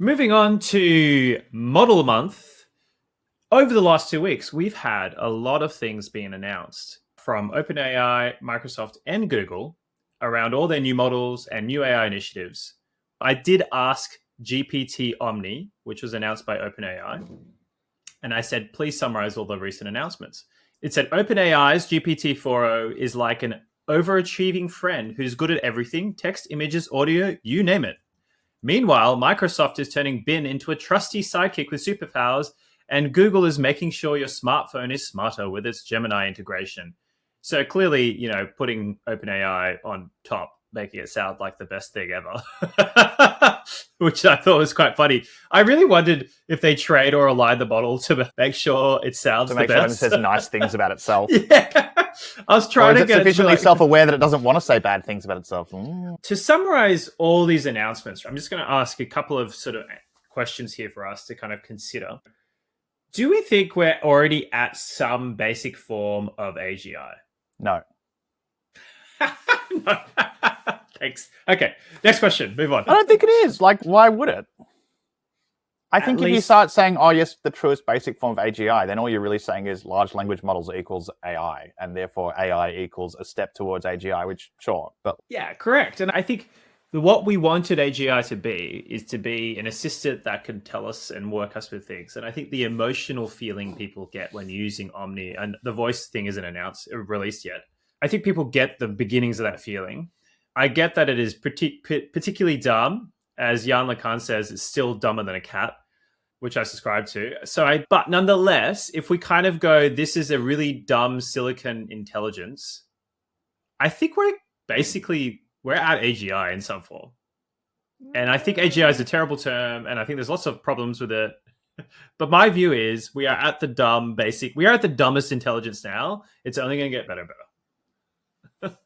Moving on to Model Month. Over the last 2 weeks, we've had a lot of things being announced from OpenAI, Microsoft, and Google around all their new models and new AI initiatives. I did ask GPT Omni, which was announced by OpenAI, and I said, please summarize all the recent announcements. It said OpenAI's GPT-4o is like an overachieving friend who's good at everything, text, images, audio, you name it. Meanwhile, Microsoft is turning Bin into a trusty sidekick with superpowers, and Google is making sure your smartphone is smarter with its Gemini integration. So clearly, putting OpenAI on top, making it sound like the best thing ever, which I thought was quite funny. I really wondered if they trade or align the model to make sure it sounds the best. To make sure it says nice things about itself. Yeah. I was trying to get sufficiently self-aware that it doesn't want to say bad things about itself. To summarize all these announcements, I'm just going to ask a couple of sort of questions here for us to kind of consider. Do we think we're already at some basic form of AGI? No. No. Thanks. Okay, next question. Move on. I don't think it is. Why would it? I think if you start saying, oh, yes, the truest basic form of AGI, then all you're really saying is large language models equals AI, and therefore AI equals a step towards AGI, which, sure. But yeah, correct. And I think what we wanted AGI to be is to be an assistant that can tell us and work us with things. And I think the emotional feeling people get when using Omni, and the voice thing isn't released yet, I think people get the beginnings of that feeling. I get that it is particularly dumb. As Jan LeCun says, it's still dumber than a cat, which I subscribe to. But nonetheless, if we kind of go, this is a really dumb silicon intelligence, I think we're at AGI in some form. And I think AGI is a terrible term, and I think there's lots of problems with it. But my view is we are at the dumbest intelligence now. It's only going to get better and better.